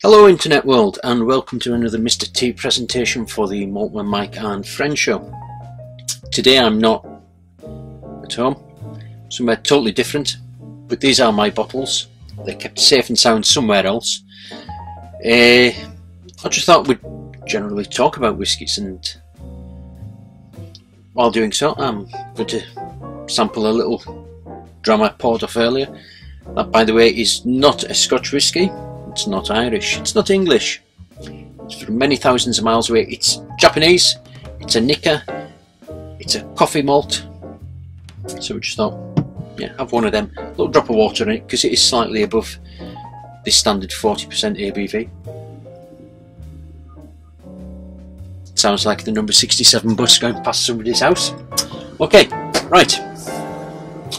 Hello Internet World, and welcome to another Mr. T presentation for the Maltman Mike and Friend show. Today I'm not at home, somewhere totally different, but these are my bottles. They're kept safe and sound somewhere else. I just thought we'd generally talk about whiskies, and while doing so I'm going to sample a little dram I poured off earlier. That, by the way, is not a Scotch whisky. It's not Irish, it's not English, it's from many thousands of miles away. It's Japanese, it's a Nikka, it's a coffee malt. So we just thought, yeah, have one of them. A little drop of water in it because it is slightly above the standard 40% ABV. Sounds like the number 67 bus going past somebody's house. Okay, right,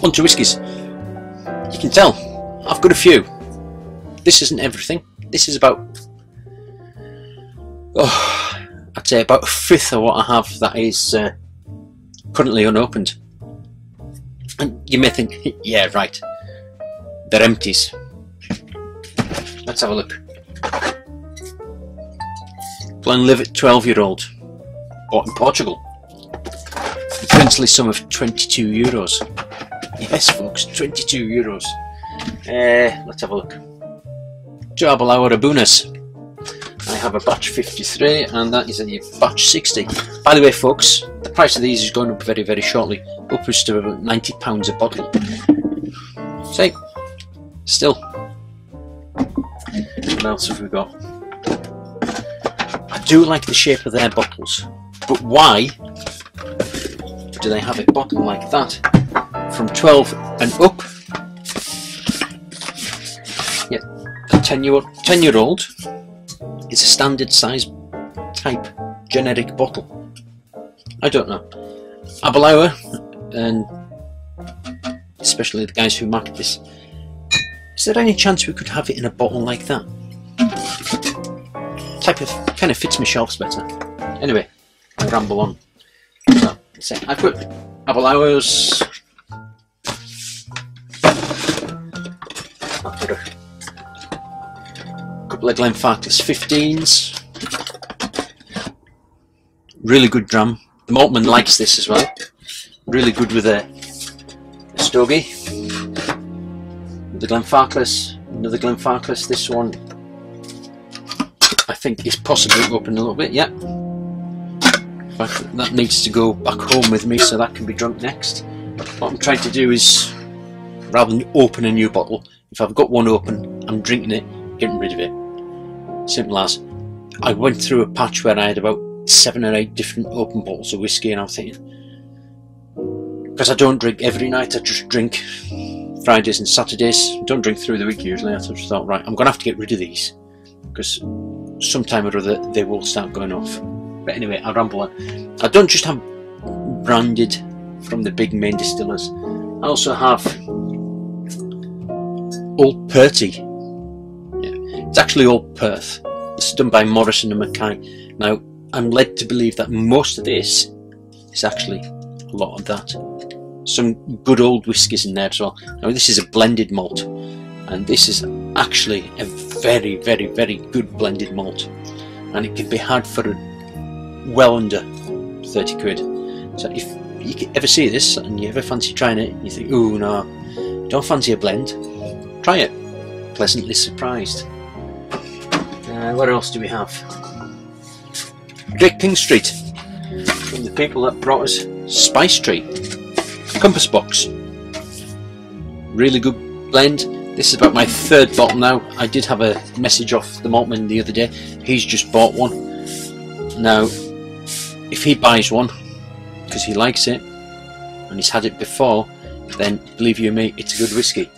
on to whiskies. You can tell I've got a few. This isn't everything. This is about, I'd say about a fifth of what I have that is currently unopened. And you may think, yeah, right, they're empties. Let's have a look. Glenlivet 12-year-old, bought in Portugal. The princely sum of €22. Yes, folks, €22. Let's have a look. Abunas. I have a batch 53 and that is a batch 60. By the way, folks, the price of these is going up very, very shortly, upwards to about £90 a bottle. See, still. What else have we got? I do like the shape of their bottles, but why do they have a bottle like that? From 12 and up. 10-year-old is a standard size type generic bottle. I don't know. Aberlour, and especially the guys who market this, is there any chance we could have it in a bottle like that? Type of kind of fits my shelves better. Anyway, I ramble on. So I've got Aberlour's. I've got a couple of Glenfarclas 15s. Really good dram. The Maltman likes this as well. Really good with a stogie. The Glenfarclas, another Glenfarclas. This one I think is possibly open a little bit. Yeah. In fact, that needs to go back home with me, so that can be drunk next. What I'm trying to do is, rather than open a new bottle, if I've got one open, I'm drinking it, getting rid of it. Simple as. I went through a patch where I had about 7 or 8 different open bottles of whiskey, and I was thinking, because I don't drink every night, I just drink Fridays and Saturdays. I don't drink through the week usually. I just thought, right, I'm going to have to get rid of these because sometime or other they will start going off. But anyway, I'll ramble on. I don't just have branded from the big main distillers. I also have Old Purty. It's actually Old Perth. It's done by Morrison and Mackay. Now, I'm led to believe that most of this is actually a lot of that. Some good old whiskies in there as well. Now, this is a blended malt, and this is actually a very, very, very good blended malt, and it can be had for well under 30 quid. So if you ever see this and you ever fancy trying it, and you think, oh no, don't fancy a blend, try it. Pleasantly surprised. What else do we have? Great King Street, from the people that brought us Spice Tree. Compass Box. Really good blend. This is about my 3rd bottle now. I did have a message off the Maltman the other day. He's just bought one. Now, if he buys one, because he likes it, and he's had it before, then believe you me, it's a good whiskey.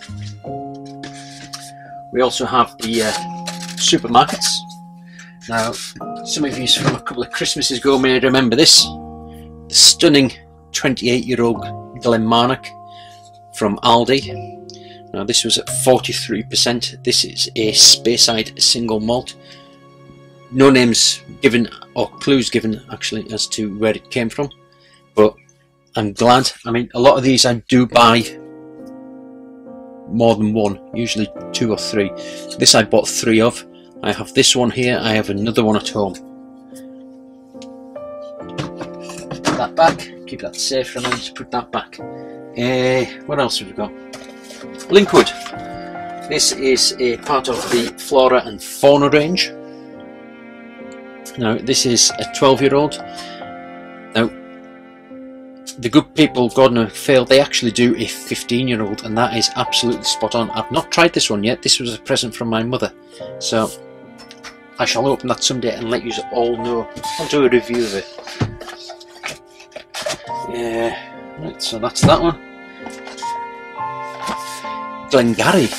We also have the supermarkets. Now, some of you from a couple of Christmases ago may remember this. The stunning 28-year-old Glenmarnock from Aldi. Now, this was at 43%. This is a Speyside single malt. No names given or clues given actually as to where it came from, but I'm glad. I mean, a lot of these I do buy more than one, usually 2 or 3. This I bought 3 of, I have this one here, I have another one at home. Put that back, keep that safe for a minute, put that back. What else have we got? Linkwood. This is a part of the Flora and Fauna range. Now this is a 12-year-old. Now the good people, God no fail, they actually do a 15-year-old, and that is absolutely spot on. I've not tried this one yet. This was a present from my mother, so I shall open that someday and let you all know. I'll do a review of it. Right, so that's that one. Glengarry.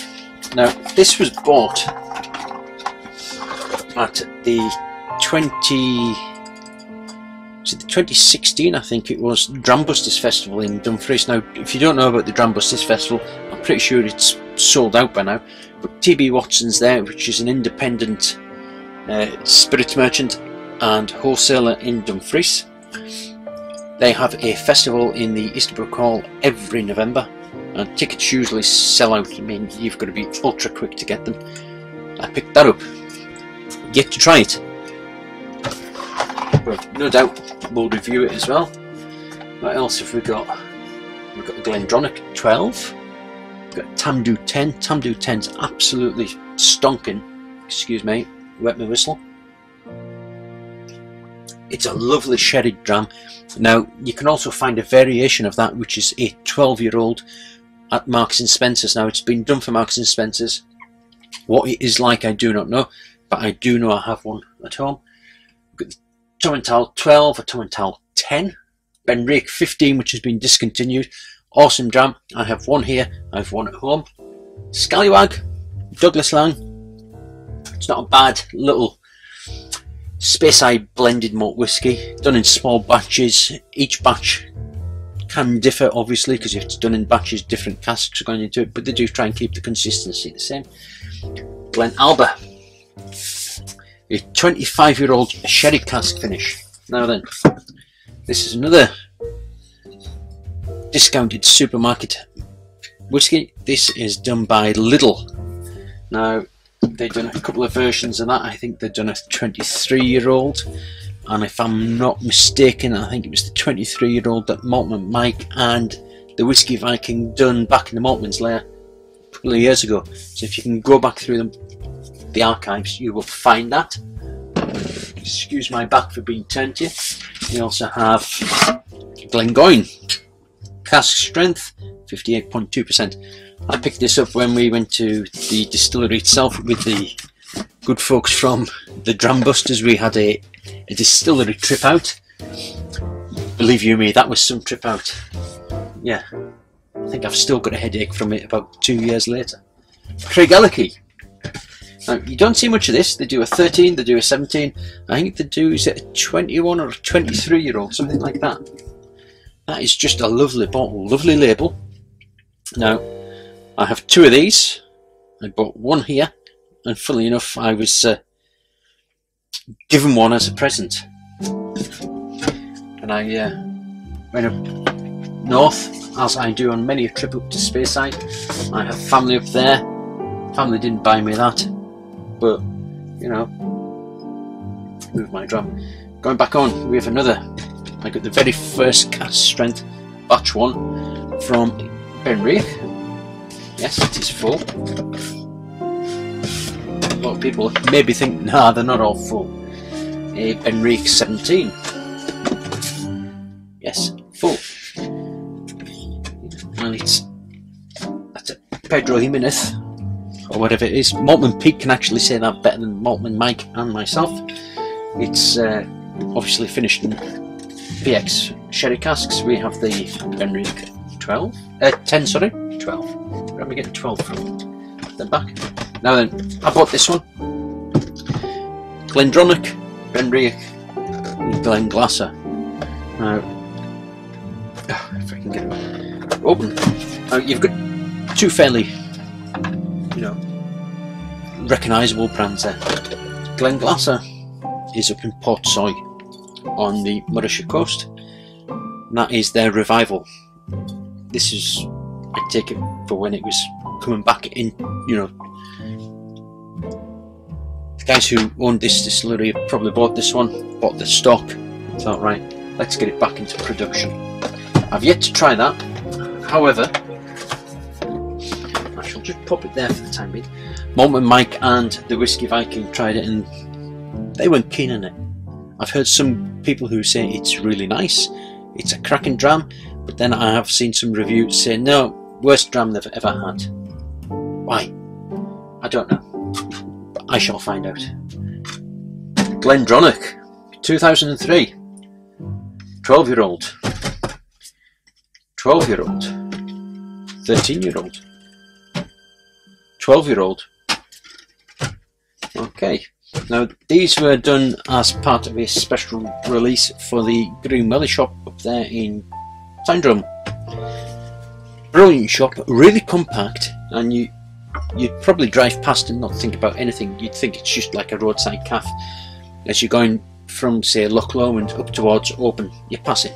Now this was bought at the 2016, I think it was, Drambusters Festival in Dumfries. Now if you don't know about the Drambusters Festival, I'm pretty sure it's sold out by now, but TB Watson's there, which is an independent spirits merchant and wholesaler in Dumfries. They have a festival in the Easterbrook Hall every November, and tickets usually sell out. I mean, you've got to be ultra quick to get them. I picked that up. Yet to try it, but no doubt we'll review it as well. What else have we got? We've got Glendronach 12. We've got Tamdhu 10. Tamdhu 10's absolutely stonking. Excuse me, wet my whistle. It's a lovely sherry dram. Now you can also find a variation of that, which is a 12-year-old at Marks and Spencer's. Now it's been done for Marks and Spencer's. What it is like I do not know, but I do know I have one at home. We've got the Tomental 12, a Tomental 10, Benriach 15, which has been discontinued. Awesome dram. I have one here, I have one at home. Scallywag, Douglas Lang. It's not a bad little Speyside blended malt whiskey, done in small batches. Each batch can differ, obviously, because if it's done in batches, different casks are going into it, but they do try and keep the consistency the same. Glen Alba, a 25-year-old sherry cask finish. Now then, this is another discounted supermarket whiskey. This is done by Lidl. Now they've done a couple of versions of that. I think they've done a 23-year-old, and if I'm not mistaken, I think it was the 23-year-old that Maltman Mike and the Whiskey Viking done back in the Maltman's lair a couple of years ago. So if you can go back through the archives, you will find that. Excuse my back for being turned to you. We also have Glengoyne, cask strength 58.2%. I picked this up when we went to the distillery itself with the good folks from the Drambusters. We had a distillery trip out. Believe you me, that was some trip out. Yeah, I think I've still got a headache from it about 2 years later. Craigellachie. Now, you don't see much of this. They do a 13, they do a 17. I think they do, is it a 21 or a 23-year-old, something like that. That is just a lovely bottle, lovely label. Now, I have two of these. I bought one here, and funnily enough, I was given one as a present. And I went up north, as I do on many a trip up to Speyside. I have family up there. Family didn't buy me that, but you know, move my drum. Going back on, we have another. I got the very first cask strength batch one from Benriach. Yes, it is full. A lot of people maybe think, nah, they're not all full. A Benriach 17. Yes, full. And that's a Pedro Jimenez, or whatever it is. Maltman Pete can actually say that better than Maltman Mike and myself. It's obviously finished in PX sherry casks. We have the Benriach 10, sorry, 12. Where am I getting 12 from? Then back. Now then, I bought this one. Glendronach, Benriach, and Glenglasser. Now, if I can get it open. Now you've got two fairly, you know, recognisable brands there. Glenglasser is up in Portsoy on the Mauritius coast. And that is their revival. This is, I take it, for when it was coming back in, you know, guys who owned this distillery probably bought this one, bought the stock, thought, right, let's get it back into production. I've yet to try that, however, I shall just pop it there for the time being. Maltman Mike and the Whiskey Viking tried it and they weren't keen on it. I've heard some people who say it's really nice, it's a cracking dram, but then I have seen some reviews saying, no, worst dram they've ever had. Why? I don't know, but I shall find out. Glendronach, 2003, 12-year-old, 12-year-old, 13-year-old, 12-year-old. Okay, now these were done as part of a special release for the Green Welly shop up there in Tyndrum. Brilliant shop, really compact, and you'd probably drive past and not think about anything. You'd think it's just like a roadside cafe. As you're going from, say, Loch Lomond up towards Open, you pass it.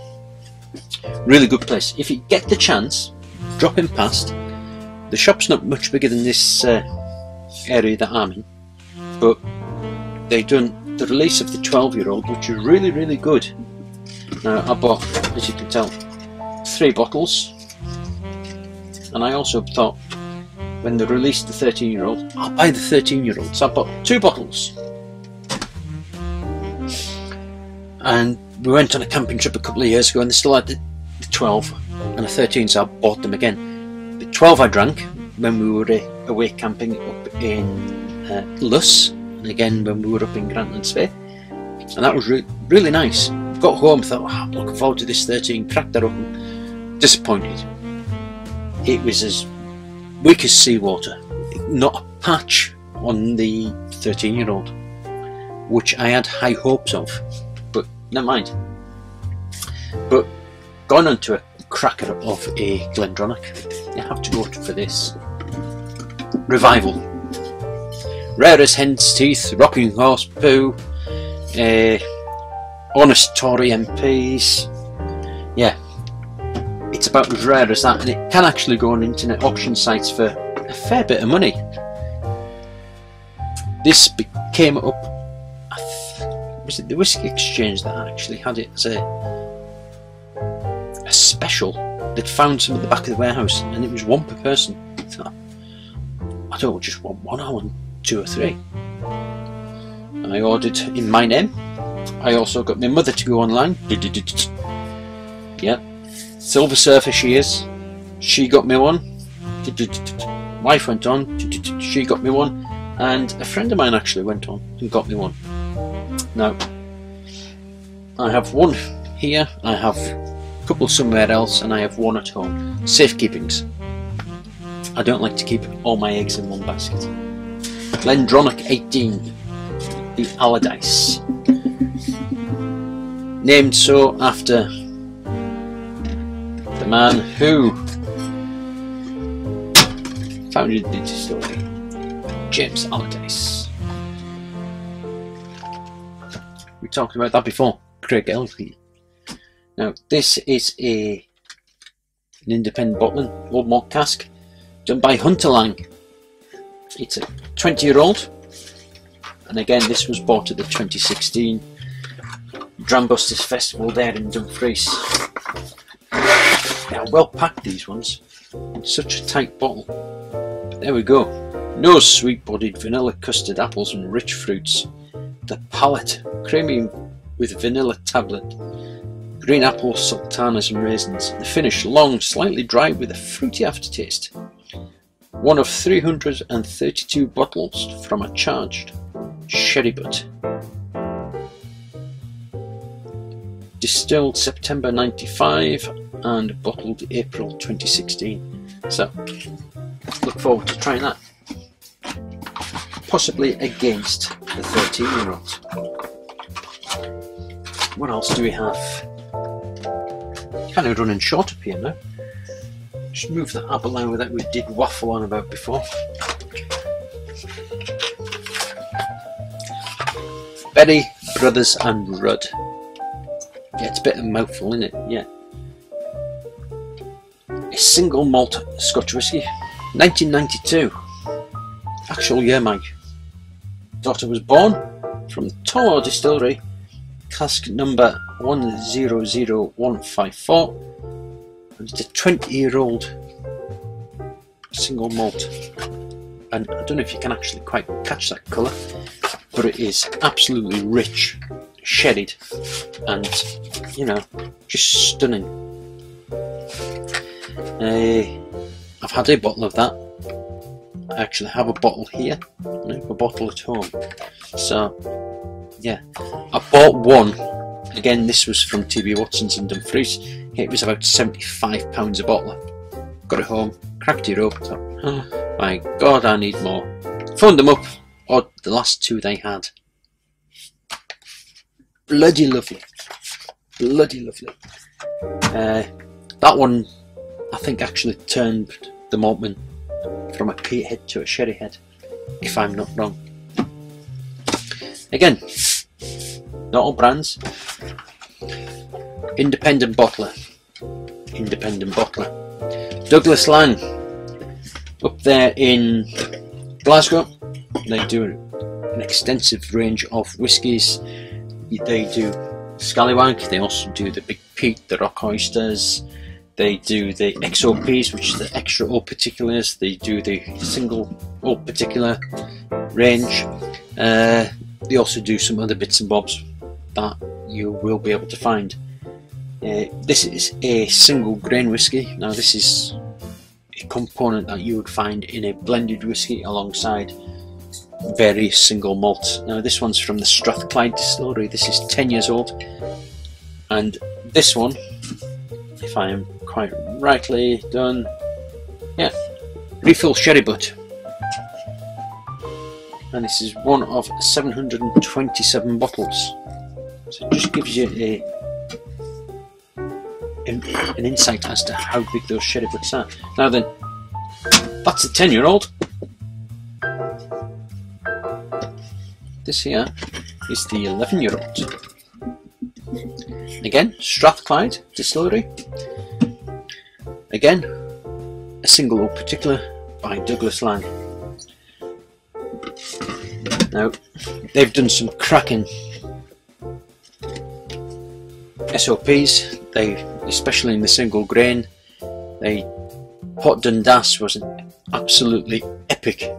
Really good place. If you get the chance, drop in past. The shop's not much bigger than this area that I'm in, but they've done the release of the 12-year-old, which is really, really good. Now, I bought, as you can tell, 3 bottles, and I also thought, when they released the 13-year-old, I'll buy the 13-year-old, so I bought 2 bottles. And we went on a camping trip a couple of years ago and they still had the 12 and a 13, so I bought them again. The 12 I drank when we were away camping up in Luss, and again when we were up in Grantland Spey, and that was really nice. Got home, thought, oh, I'm looking forward to this 13, cracked that open, disappointed. It was as weak as seawater, not a patch on the 13-year-old, which I had high hopes of. But never mind. But going on to a cracker of a Glendronach, you have to go for this. Revival. Rare as hen's teeth, rocking horse poo, honest Tory MPs. Yeah, it's about as rare as that, and it can actually go on internet auction sites for a fair bit of money. This came up, was it the Whisky Exchange that actually had it as a special? They'd found some at the back of the warehouse and it was 1 per person. I don't just want 1, I want 2 or 3. And I ordered in my name. I also got my mother to go online. Yeah, Silver Surfer she is. She got me one. Wife went on. She got me one. And a friend of mine actually went on and got me one. Now, I have 1 here, I have a couple somewhere else, and I have 1 at home. Safekeepings. I don't like to keep all my eggs in one basket. Glendronach 18, the Allardyce. Named so after the man who founded the distillery, James Allardyce. We talked about that before, Craig Elgee. Now this is an independent bottling, old malt cask, done by Hunterlang. It's a 20-year-old, and again this was bought at the 2016 Drambusters Festival there in Dumfries. They are well packed, these ones, in such a tight bottle. But there we go. No sweet-bodied vanilla custard apples and rich fruits. The palate, creamy with vanilla tablet, green apple, sultanas and raisins. The finish, long, slightly dry with a fruity aftertaste. 1 of 332 bottles from a charged sherry butt. Distilled September 95 and bottled April 2016. So, look forward to trying that. Possibly against the 13-year-olds. What else do we have? Kind of running short up here now. Just move that up along with that we did waffle on about before. Berry, Brothers and Rudd. Yeah, it's a bit of a mouthful, isn't it? Yeah. A single malt Scotch whisky, 1992. Actual year, Mike. daughter was born from the Tormore Distillery, cask number 100154, and it's a 20-year-old single malt. And I don't know if you can actually quite catch that colour, but it is absolutely rich, sherried, and you know, just stunning. I've had a bottle of that. I actually have a bottle here, and I have a bottle at home. So yeah, I bought one. Again, this was from TB Watson's in Dumfries. It was about £75 a bottle. Got it home, cracked it up, thought, oh my god, I need more. Phoned them up, or the last two they had. Bloody lovely. Bloody lovely. That one, I think, actually turned the Maltman from a peat head to a sherry head, if I'm not wrong. Again, not all brands. Independent bottler. Independent bottler. Douglas Lang, up there in Glasgow. They do an extensive range of whiskies. They do Scallywag, they also do the Big Pete, the Rock Oysters, they do the XOPs, which is the extra old particulars, they do the single old particular range. They also do some other bits and bobs that you will be able to find. This is a single grain whisky. Now this is a component that you would find in a blended whisky alongside various single malts. Now this one's from the Strathclyde Distillery. This is 10 years old, and this one, if I am quite rightly done, yeah, refill sherry butt, and this is one of 727 bottles. So it just gives you an insight as to how big those sherry butts are. Now then, that's a 10-year-old. This here is the 11-year-old. Again, Strathclyde Distillery. Again, a single old particular by Douglas Lang. Now, they've done some cracking SOPs. They, especially in the single grain, Port Dundas was an absolutely epic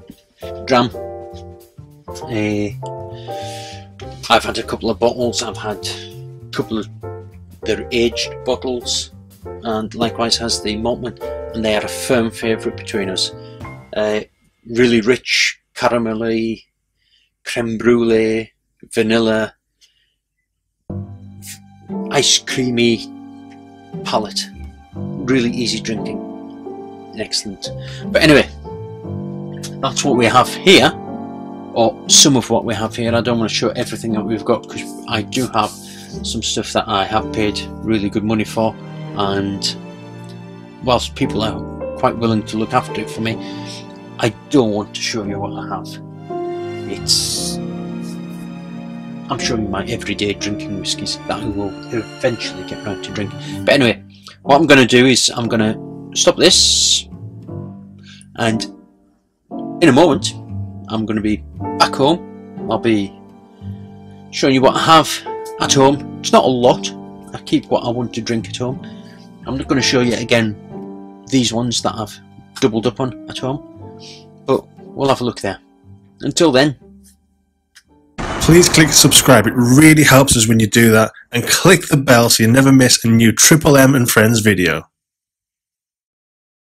dram. I've had a couple of bottles, I've had a couple of their aged bottles, and likewise has the Maltman, and they are a firm favourite between us. Really rich, caramelly, creme brulee, vanilla, ice creamy palate. Really easy drinking, excellent. But anyway, that's what we have here, or some of what we have here. I don't want to show everything that we've got, because I do have some stuff that I have paid really good money for, and whilst people are quite willing to look after it for me, I don't want to show you what I have. I'm showing you my everyday drinking whiskies that I will eventually get round to drink. But anyway, what I'm going to do is I'm going to stop this, and in a moment I'm going to be back home. I'll be showing you what I have at home. It's not a lot. I keep what I want to drink at home. I'm not going to show you again these ones that I've doubled up on at home, but we'll have a look there. Until then, please click subscribe. It really helps us when you do that, and click the bell so you never miss a new Triple M and Friends video.